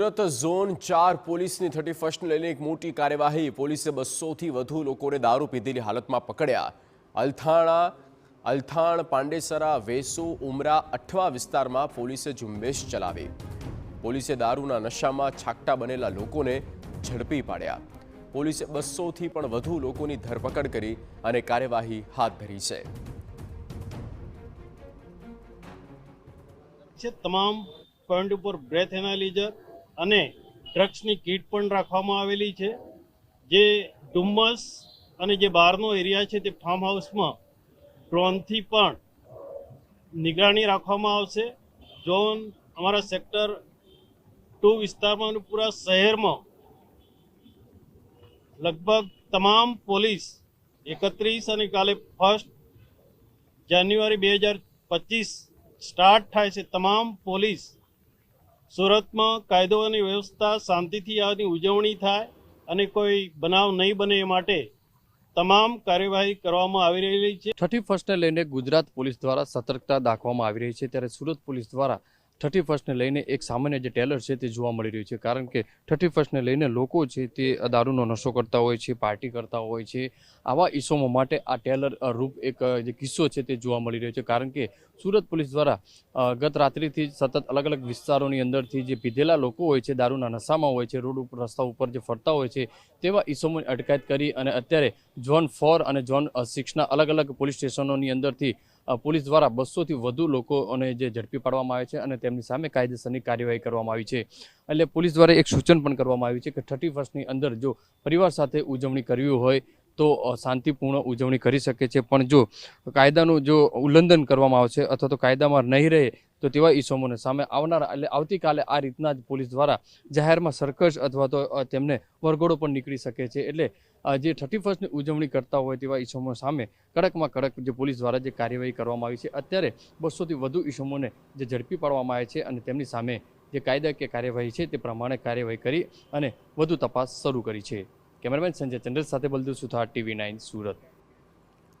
Surat zone 4 પોલીસની 31st લઈને એક મોટી કાર્યવાહી. પોલીસે 200થી વધુ લોકોને દારૂ પીધેલી હાલતમાં પકડ્યા. અલથાણ, પાંડેસરા, વેસુ, ઉમરા, અઠવા વિસ્તારમાં પોલીસે ઝુંબેશ ચલાવી. પોલીસે દારૂના નશામાં છાકટા બનેલા લોકોને ઝડપી પાડ્યા. પોલીસે 200થી પણ વધુ લોકોની ધરપકડ કરી અને કાર્યવાહી હાથ ધરી છે. તમામ પોઈન્ટ ઉપર બ્રેથ એનાલિઝર અને ડ્રગ્સની કીટ પણ રાખવામાં આવેલી છે. જે ડુમ્મસ અને જે બહારનો એરિયા છે તે ફાર્મ હાઉસમાં ડ્રોનથી પણ નિગરાની રાખવામાં આવશે. ઝોન અમારા સેક્ટર 2 વિસ્તારમાં અને પૂરા શહેરમાં લગભગ તમામ પોલીસ 31 અને કાલે 1 જાન્યુઆરી 2025 સ્ટાર્ટ થાય છે. તમામ પોલીસ સુરતમાં કાયદો અને વ્યવસ્થા શાંતિથી આની ઉજવણી થાય અને કોઈ બનાવ નહીં બને એ માટે તમામ કાર્યવાહી કરવામાં આવી રહેલી છે. 31st લઈને ગુજરાત પોલીસ દ્વારા સતર્કતા દાખવવામાં આવી રહી છે, ત્યારે સુરત પોલીસ દ્વારા 31st લઈને એક સામાન્ય જે ટેલર છે તે જોવા મળી રહ્યું છે. કારણ કે 31st લઈને લોકો છે તે દારૂનો નશો કરતા હોય છે, પાર્ટી કરતા હોય છે. આવા ઇસમો માટે આ ટેલર રૂપ એક જે કિસ્સો છે તે જોવા મળી રહ્યો છે. કારણ કે સુરત પોલીસ દ્વારા ગત રાત્રિથી સતત અલગ અલગ વિસ્તારોની અંદરથી જે પીધેલા લોકો હોય છે, દારૂના નશામાં હોય છે, રોડ ઉપર રસ્તા ઉપર જે ફરતા હોય છે તેવા ઇસમોની અટકાયત કરી અને અત્યારે ઝોન 4 અને ઝોન 6ના અલગ અલગ પોલીસ સ્ટેશનોની અંદરથી પોલીસ દ્વારા 200થી વધુ લોકોને જે ઝડપી પાડવામાં આવે છે અને તેમની સામે કાયદેસરની કાર્યવાહી કરવામાં આવી છે. એટલે પોલીસ દ્વારા એક સૂચન પણ કરવામાં આવ્યું છે કે 31સ્ટની અંદર જો પરિવાર સાથે ઉજવણી કરવી હોય તો શાંતિપૂર્ણ ઉજવણી કરી શકે છે, પણ જો કાયદાનું જો ઉલ્લંઘન કરવામાં આવશે અથવા તો કાયદામાં નહીં રહે તો તેવા ઇસમોને સામે આવતીકાલે આ રીતના જ પોલીસ દ્વારા જાહેરમાં સરકસ અથવા તો તેમને વરઘોડો પણ નીકળી શકે છે. એટલે જે 31સ્ટની ઉજવણી કરતા હોય તેવા ઇસમો સામે કડકમાં કડક જે પોલીસ દ્વારા જે કાર્યવાહી કરવામાં આવી છે. અત્યારે 200થી વધુ ઇસમોને જે ઝડપી પાડવામાં આવે છે અને તેમની સામે જે કાયદાકીય કાર્યવાહી છે તે પ્રમાણે કાર્યવાહી કરી અને વધુ તપાસ શરૂ કરી છે. કેમેરામેન સંજય ચંદ્ર સાથે બલદેવ સુથાર, TV9 સુરત.